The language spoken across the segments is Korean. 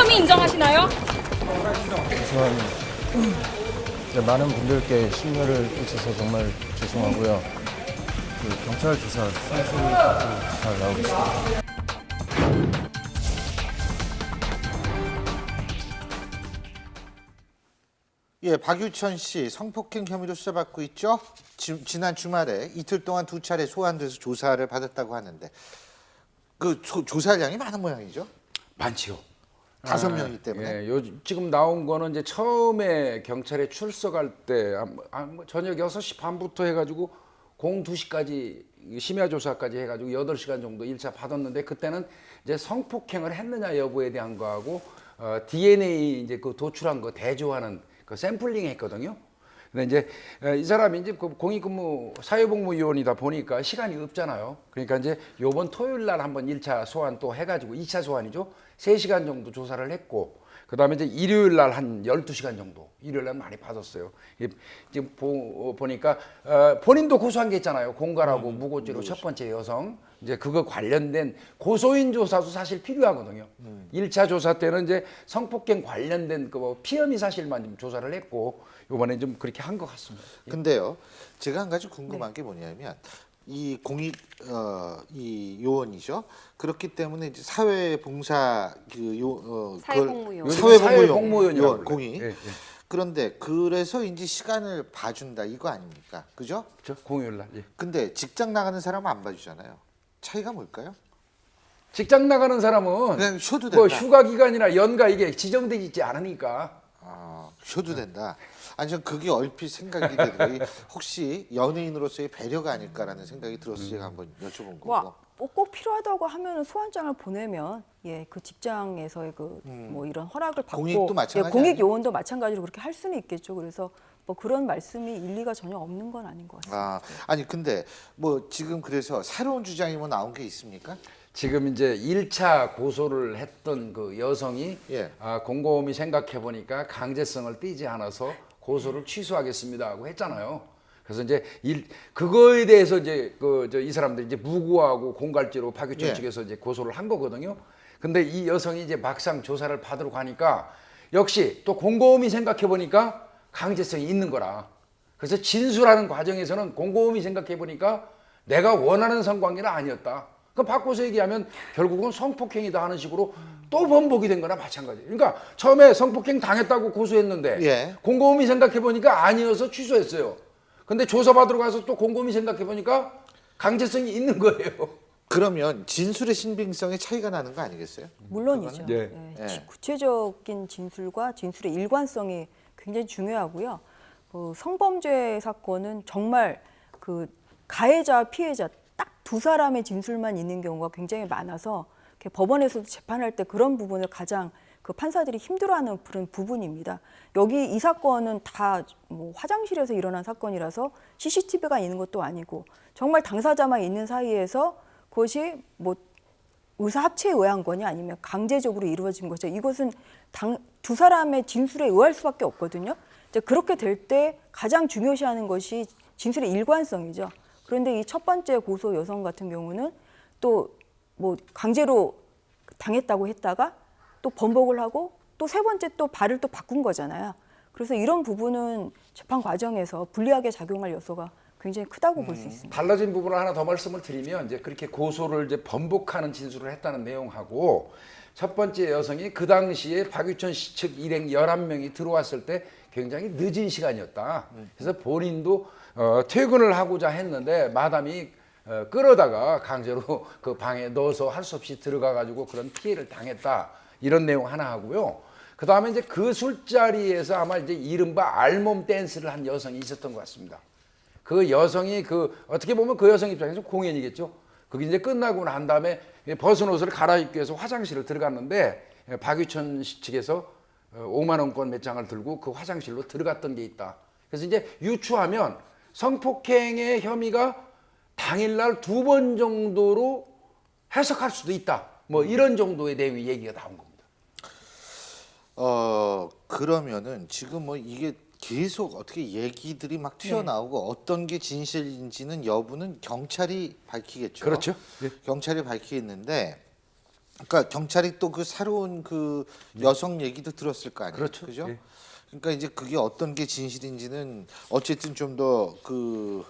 혐의 인정하시나요? 우선 많은 분들께 심려를 끼쳐서 정말 죄송하고요. 그 경찰 조사 상식을 갖고 잘 나오겠습니다. 예, 박유천 씨 성폭행 혐의로 수사받고 있죠. 지난 주말에 이틀 동안 2차례 소환돼서 조사를 받았다고 하는데 그 조사할 양이 많은 모양이죠. 많지요. 5명이기 때문에. 예, 지금 나온 거는 이제 처음에 경찰에 출석할 때 저녁 6시 반부터 해가지고 2시까지 심야 조사까지 해가지고 8시간 정도 1차 받았는데 그때는 이제 성폭행을 했느냐 여부에 대한 거하고 DNA 이제 그 도출한 거 대조하는 그 샘플링 했거든요. 근데 이제 이 사람이 이제 공익근무 사회복무위원이다 보니까 시간이 없잖아요. 그러니까 이제 요번 토요일 날 한번 1차 소환 또 해가지고 2차 소환이죠. 3시간 정도 조사를 했고 그다음에 이제 일요일 날 한 12시간 정도 일요일 날 많이 받았어요. 지금 보니까 본인도 고소한 게 있잖아요. 공갈하고 무고죄로 첫 번째 여성 이제 그거 관련된 고소인 조사도 사실 필요하거든요. 1차 조사 때는 이제 성폭행 관련된 그 피혐의 사실만 좀 조사를 했고 이번에 좀 그렇게 한 것 같습니다. 근데요, 제가 한 가지 궁금한 게 뭐냐면 이 공익 이 요원이죠. 그렇기 때문에 이제 사회봉사 사회복무요원. 사회복무요원 공익. 예, 예. 그런데 그래서 이제 시간을 봐준다 이거 아닙니까? 그죠? 그렇죠? 공휴일 날. 예. 근데 직장 나가는 사람은 안 봐주잖아요. 차이가 뭘까요? 직장 나가는 사람은 그냥 쉬어도 뭐 된다. 휴가 기간이나 연가 이게 지정되지 있지 않으니까. 쉬어도 된다. 아니 전 그게 얼핏 생각이 되더라고요. 혹시 연예인으로서의 배려가 아닐까라는 생각이 들어서 제가 한번 여쭤본 거고. 꼭 필요하다고 하면 소환장을 보내면 그 직장에서의 뭐 이런 허락을 받고 공익도 마찬가지 공익 아니에요? 요원도 마찬가지로 그렇게 할 수는 있겠죠. 그래서 뭐 그런 말씀이 일리가 전혀 없는 건 아닌 것 같습니다. 아니 근데 뭐 지금 그래서 새로운 주장이 뭐 나온 게 있습니까? 지금 이제 1차 고소를 했던 그 여성이 예. 곰곰이 생각해 보니까 강제성을 띠지 않아서 고소를 취소하겠습니다 하고 했잖아요. 그래서 이제 그거에 대해서 이제 이 사람들이 이제 무고하고 공갈죄로 박유천 예. 측에서 이제 고소를 한 거거든요. 근데 이 여성이 이제 막상 조사를 받으러 가니까 역시 또 곰곰이 생각해 보니까 강제성이 있는 거라. 그래서 진술하는 과정에서는 곰곰이 생각해 보니까 내가 원하는 성관계는 아니었다. 그럼 바꿔서 얘기하면 결국은 성폭행이다 하는 식으로 또 번복이 된 거나 마찬가지. 그러니까 처음에 성폭행 당했다고 고소했는데 예. 곰곰이 생각해 보니까 아니어서 취소했어요. 근데 조사받으러 가서 또 곰곰이 생각해 보니까 강제성이 있는 거예요. 그러면 진술의 신빙성에 차이가 나는 거 아니겠어요? 물론이죠. 예. 구체적인 진술과 진술의 일관성이 굉장히 중요하고요. 성범죄 사건은 정말 그 가해자와 피해자 딱 두 사람의 진술만 있는 경우가 굉장히 많아서 법원에서도 재판할 때 그런 부분을 가장 그 판사들이 힘들어하는 그런 부분입니다. 여기 이 사건은 다 뭐 화장실에서 일어난 사건이라서 CCTV가 있는 것도 아니고 정말 당사자만 있는 사이에서 그것이 뭐 의사 합체에 의한 거냐 아니면 강제적으로 이루어진 거죠. 이것은 두 사람의 진술에 의할 수밖에 없거든요. 이제 그렇게 될 때 가장 중요시하는 것이 진술의 일관성이죠. 그런데 이 첫 번째 고소 여성 같은 경우는 또 뭐 강제로 당했다고 했다가 또 번복을 하고 또 세 번째 또 발을 또 바꾼 거잖아요. 그래서 이런 부분은 재판 과정에서 불리하게 작용할 요소가 굉장히 크다고 볼 수 있습니다. 달라진 부분을 하나 더 말씀을 드리면 이제 그렇게 고소를 이제 번복하는 진술을 했다는 내용하고 첫 번째 여성이 그 당시에 박유천 씨 측 일행 11명이 들어왔을 때 굉장히 늦은 시간이었다. 그래서 본인도 퇴근을 하고자 했는데 마담이 끌어다가 강제로 그 방에 넣어서 할 수 없이 들어가 가지고 그런 피해를 당했다. 이런 내용 하나 하고요. 그 다음에 이제 그 술자리에서 아마 이제 이른바 알몸 댄스를 한 여성이 있었던 것 같습니다. 그 여성이 어떻게 보면 그 여성 입장에서 공연이겠죠. 그게 이제 끝나고 난 다음에 벗은 옷을 갈아입기 위해서 화장실을 들어갔는데 박유천 씨 측에서 5만 원권 몇 장을 들고 그 화장실로 들어갔던 게 있다. 그래서 이제 유추하면 성폭행의 혐의가 당일날 2번 정도로 해석할 수도 있다. 뭐 이런 정도의 내용이 얘기가 나온 겁니다. 그러면은 지금 뭐 이게 계속 어떻게 얘기들이 막 튀어나오고 어떤 게 진실인지는 여부는 경찰이 밝히겠죠. 그렇죠. 예. 경찰이 밝히겠는데 그러니까 경찰이 또 그 새로운 그 여성 얘기도 들었을 거 아니에요. 그렇죠. 그죠? 예. 그러니까 이제 그게 어떤 게 진실인지는 어쨌든 좀 더 그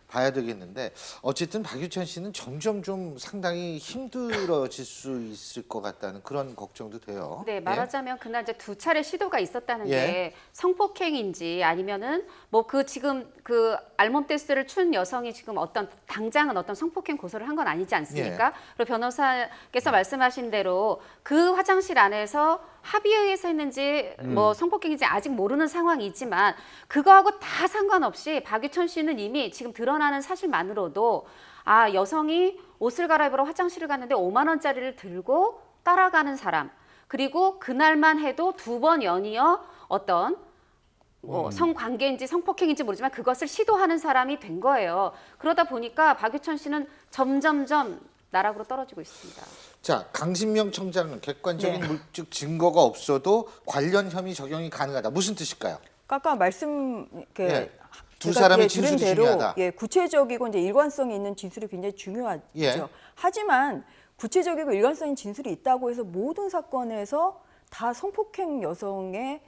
봐야 되겠는데 어쨌든 박유천 씨는 점점 좀 상당히 힘들어질 수 있을 것 같다는 그런 걱정도 돼요. 네, 말하자면 그날 이제 2차례 시도가 있었다는 예. 게 성폭행인지 아니면은 뭐 그 지금 그 알몸데스를 춘 여성이 지금 어떤 당장은 어떤 성폭행 고소를 한 건 아니지 않습니까? 예. 그리고 변호사께서 말씀하신 대로 그 화장실 안에서 합의에 의해서 했는지 뭐 성폭행인지 아직 모르는 상황이지만 그거하고 다 상관없이 박유천 씨는 이미 지금 드러나는 사실만으로도 아, 여성이 옷을 갈아입으러 화장실을 갔는데 5만 원짜리를 들고 따라가는 사람, 그리고 그날만 해도 2번 연이어 어떤 뭐 성관계인지 성폭행인지 모르지만 그것을 시도하는 사람이 된 거예요. 그러다 보니까 박유천 씨는 점점점 나락으로 떨어지고 있습니다. 자, 강신명 청장은 객관적인 네. 물적 증거가 없어도 관련 혐의 적용이 가능하다. 무슨 뜻일까요? 아까 말씀 이렇게 예. 두 제가 사람의 들은 진술이 대로 중요하다. 예, 구체적이고 이제 일관성이 있는 진술이 굉장히 중요하죠. 예. 하지만 구체적이고 일관성 있는 진술이 있다고 해서 모든 사건에서 다 성폭행 여성의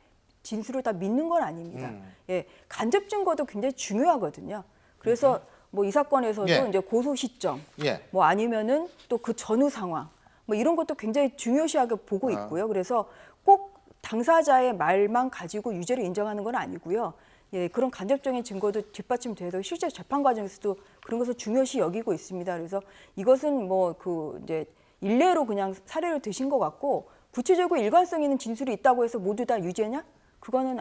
진술을 다 믿는 건 아닙니다. 예, 간접 증거도 굉장히 중요하거든요. 그래서 뭐 이 사건에서도 예. 이제 고소 시점, 예. 뭐 아니면은 또 그 전후 상황, 뭐 이런 것도 굉장히 중요시하게 보고 있고요. 그래서 꼭 당사자의 말만 가지고 유죄를 인정하는 건 아니고요. 예, 그런 간접적인 증거도 뒷받침돼도 실제 재판 과정에서도 그런 것을 중요시 여기고 있습니다. 그래서 이것은 뭐 그 이제 일례로 그냥 사례를 드신 것 같고 구체적으로 일관성 있는 진술이 있다고 해서 모두 다 유죄냐? 그거는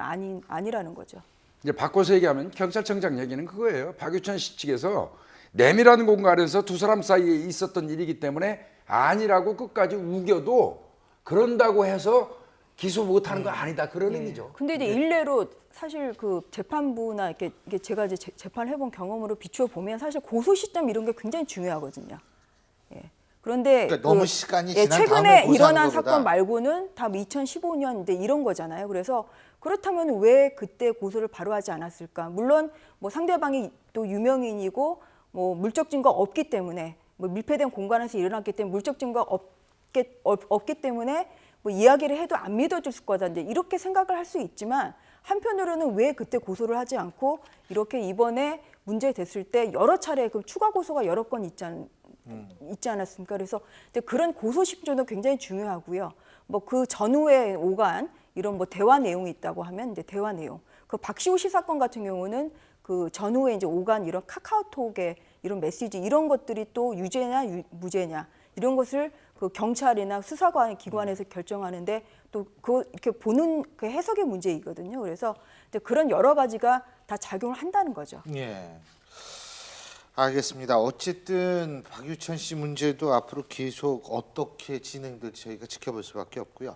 아니라는 거죠. 이제 바꿔서 얘기하면 경찰청장 얘기는 그거예요. 박유천 씨 측에서 내밀한 공간에서 두 사람 사이에 있었던 일이기 때문에 아니라고 끝까지 우겨도 그런다고 해서 기소 못하는 거 아니다 그런 의미죠. 근데 이제 일례로 사실 그 재판부나 이게 제가 이제 재판을 해본 경험으로 비추어 보면 사실 고소 시점 이런 게 굉장히 중요하거든요. 예. 그런데 그러니까 너무 시간이 예, 지난 다음에 최근에 고소하는 일어난 것보다. 사건 말고는 다 2015년인데 이런 거잖아요. 그래서 그렇다면 왜 그때 고소를 바로 하지 않았을까? 물론 뭐 상대방이 또 유명인이고 뭐 물적 증거가 없기 때문에 뭐 밀폐된 공간에서 일어났기 때문에 물적 증거가 없기 때문에 뭐 이야기를 해도 안 믿어줄 거다. 이제 이렇게 생각을 할 수 있지만 한편으로는 왜 그때 고소를 하지 않고 이렇게 이번에 문제 됐을 때 여러 차례 그 추가 고소가 여러 건 있지 않았습니까? 그래서 이제 그런 고소 심조도 굉장히 중요하고요. 뭐 그 전후에 오간 이런 뭐 대화 내용이 있다고 하면 이제 대화 내용. 그 박시우 씨 사건 같은 경우는 그 전후에 이제 오간 이런 카카오톡의 이런 메시지 이런 것들이 또 유죄냐 무죄냐 이런 것을 그 경찰이나 수사관 기관에서 결정하는데 또 그 이렇게 보는 그 해석의 문제이거든요. 그래서 이제 그런 여러 가지가 다 작용을 한다는 거죠. 예. 알겠습니다. 어쨌든 박유천 씨 문제도 앞으로 계속 어떻게 진행될지 저희가 지켜볼 수밖에 없고요.